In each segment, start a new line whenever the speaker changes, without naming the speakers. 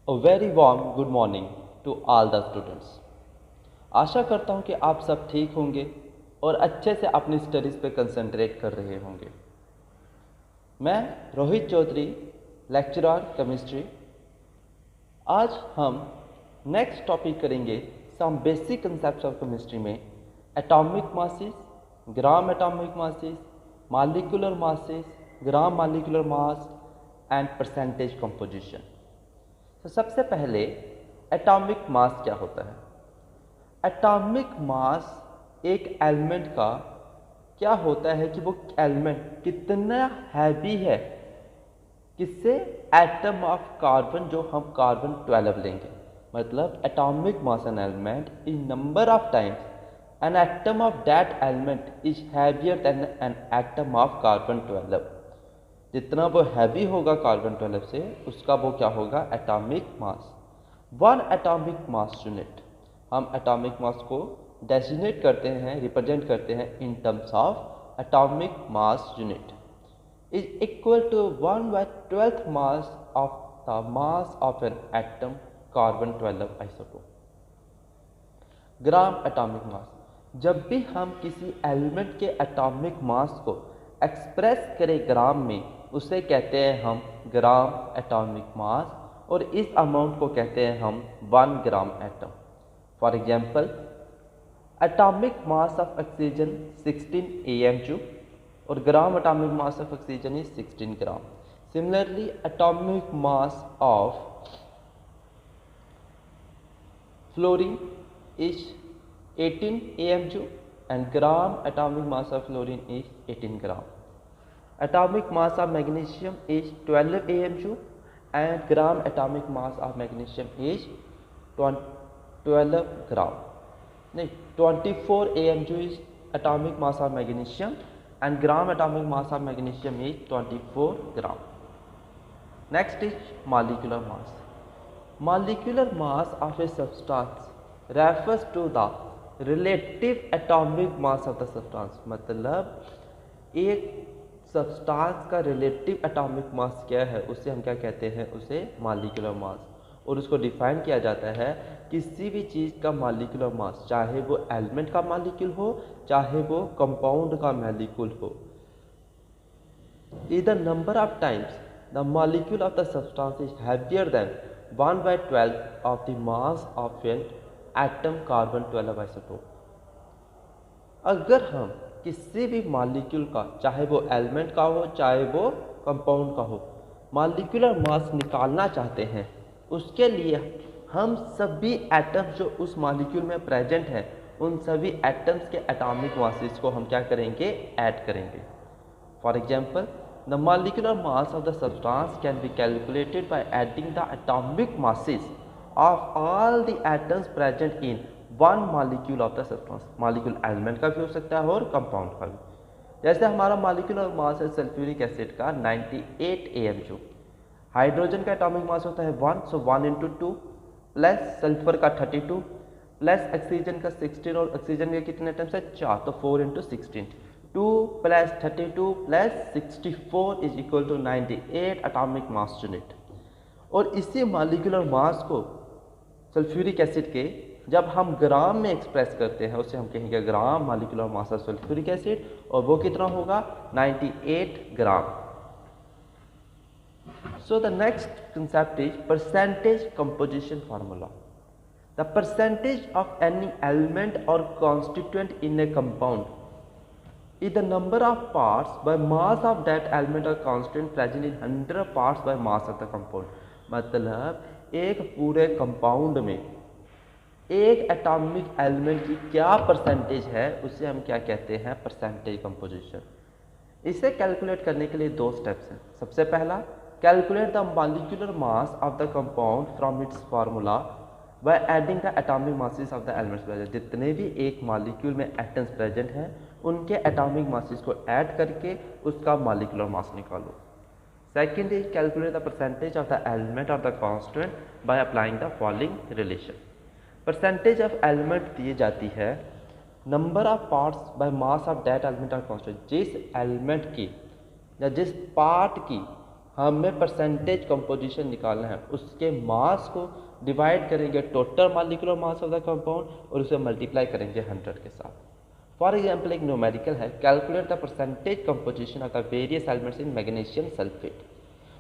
A very warm good morning to all the students. आशा करता हूँ कि आप सब ठीक होंगे और अच्छे से अपनी स्टडीज़ पे कंसंट्रेट कर रहे होंगे। मैं रोहित चौधरी, लेक्चरर केमिस्ट्री। आज हम नेक्स्ट टॉपिक करेंगे some basic concepts of chemistry में atomic masses, gram atomic masses, molecular masses, gram molecular mass and percentage composition. तो सबसे पहले एटॉमिक मास क्या होता है? एटॉमिक मास एक एलिमेंट का क्या होता है कि वो एलिमेंट कितना हैवी है, किससे? एटम ऑफ कार्बन, जो हम कार्बन 12 लेंगे। मतलब atomic mass an element is number of times an atom of that element is heavier than an atom of carbon 12। जितना वो हैवी होगा कार्बन 12 से, उसका वो क्या होगा? Atomic mass. One atomic mass unit, हम एटॉमिक मास को डेजिग्नेट करते हैं, रिप्रेजेंट करते हैं in terms of atomic mass unit is equal to 1/12 mass of the mass of an atom carbon 12 isotope. Gram atomic mass, जब भी हम किसी एलिमेंट के एटॉमिक मास को एक्सप्रेस करें ग्राम में, उसे कहते हैं हम ग्राम एटॉमिक मास, और इस अमाउंट को कहते हैं हम 1 gram atom. For example, atomic mass of oxygen 16 AMU और ग्राम atomic mass of oxygen is 16 gram. Similarly, atomic mass of fluorine is 18 AMU and gram atomic mass of fluorine is 18 gram. Atomic mass of magnesium is 12 AMU and gram atomic mass of magnesium is 12 gram. नहीं, 24 AMU is atomic mass of magnesium and gram atomic mass of magnesium is 24 gram. Next is molecular mass. Molecular mass of a substance refers to the relative atomic mass of the substance. मतलब एक substance का relative atomic mass क्या है, उसे हम क्या कहते हैं? उसे मॉलिक्यूलर मास। और उसको डिफाइन किया जाता है किसी भी चीज़ का मॉलिक्यूलर मास, चाहे वो एलिमेंट का मॉलिक्यूल हो, चाहे वो कंपाउंड का मॉलिक्यूल हो, is the number of times the molecule of the substance is heavier than 1/12 of the mass of an atom carbon 12 isotope. अगर हम किसी भी मॉलिक्यूल का, चाहे वो एलिमेंट का हो, चाहे वो कंपाउंड का हो, मॉलिक्यूलर मास निकालना चाहते हैं, उसके लिए हम सभी एटम्स जो उस मॉलिक्यूल में प्रेजेंट हैं, उन सभी एटम्स के एटॉमिक मासेस को हम क्या करेंगे? ऐड करेंगे। For example, the molecular mass of the substance can be calculated by adding the atomic masses of all the atoms present in one molecule of the substance। Molecule element का भी हो सकता है और कंपाउंड का भी। जैसे हमारा मॉलिक्यूलर मास है सल्फ्यूरिक एसिड का 98 AMU, हाइड्रोजन का एटॉमिक मास होता है 1, सो 1 × 2, प्लस सल्फर का 32, प्लस ऑक्सीजन का 16, और ऑक्सीजन के कितने एटम्स है? 4, तो 4 × 16, 2 + 32 + 64 is equal to 98 atomic mass unit. और इसी मॉलिक्यूलर मास को सल्फ्यूरिक एसिड के जब हम ग्राम में एक्सप्रेस करते हैं, उसे हम कहेंगे gram molecular mass of sulphuric acid, और वो कितना होगा? 98 gram. So the next concept is percentage composition formula. The percentage of any element और constituent in a compound is the number of parts by mass of that element or constant present in 100 parts by mass of the compound। मतलब एक पूरे compound में एक atomic element की क्या percentage है, उसे हम क्या कहते हैं? Percentage composition. इसे कैलकुलेट करने के लिए 2 स्टेप्स हैं। सबसे पहला, calculate the molecular mass of the compound from its formula by adding the atomic masses of the elements present. जितने भी एक मॉलिक्यूल में एटम्स प्रेजेंट हैं, उनके एटॉमिक मासेस को ऐड करके उसका मॉलिक्यूलर मास निकालो। Second is calculate the percentage of the element और the constant by applying the following relation. Percentage of element दी जाती है number of parts by mass of that element और constant. जिस एलिमेंट की या जिस पार्ट की हमें परसेंटेज कंपोजिशन निकालना है, उसके मास को डिवाइड करेंगे total molecular mass of the compound और उसे मल्टीप्लाई करेंगे 100 के साथ। फॉर एग्जाम्पल एक न्यूमेरिकल है, calculate the percentage composition of the various elements in magnesium sulphate.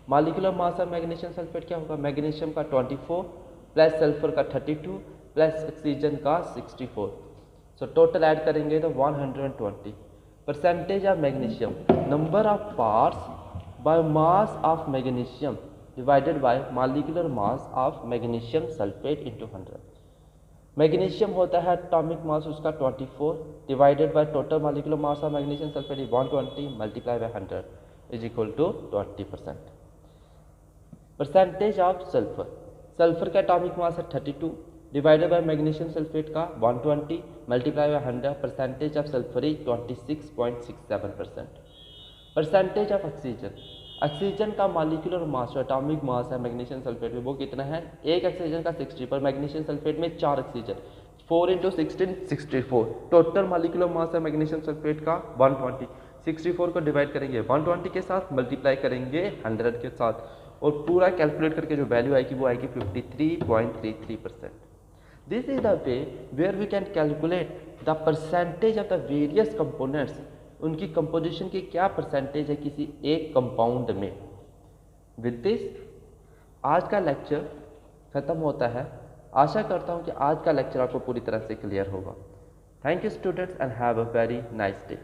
Molecular mass of magnesium sulphate क्या होगा, मैग्नीशियम का 24 प्लस सल्फर का 32 प्लस ऑक्सीजन का 64, सो टोटल ऐड करेंगे तो 120। Percentage of magnesium, number of parts by mass of magnesium divided by molecular mass of magnesium sulphate into 100। Magnesium होता है atomic mass उसका 24 divided by total molecular mass of magnesium sulphate 120 multiply by 100 is equal to 20%। Percentage of sulphur, sulphur का atomic mass है 32 divided by magnesium sulphate का 120 multiply by 100, percentage of sulphur is 26.67%। Percentage of oxygen, oxygen का molecular mass जो atomic mass है magnesium sulphate में वो कितना है, एक ऑक्सीजन का 60 पर मैग्नीशियम सल्फेट में 4 ऑक्सीजन, 4 × 16 64, टोटल मॉलिक्यूलर मास है मैग्नीशियम सल्फेट का 120, 64 को डिवाइड करेंगे 120 के साथ मल्टीप्लाई करेंगे 100 के साथ और पूरा कैलकुलेट करके जो वैल्यू आएगी वो आएगी 53.33%। This is the way where we can calculate the percentage of the various components, उनकी कंपोजिशन की क्या परसेंटेज है किसी एक कंपाउंड में। विद दिस आज का लेक्चर ख़त्म होता है। आशा करता हूँ कि आज का लेक्चर आपको पूरी तरह से क्लियर होगा। Thank you students and have a very nice day.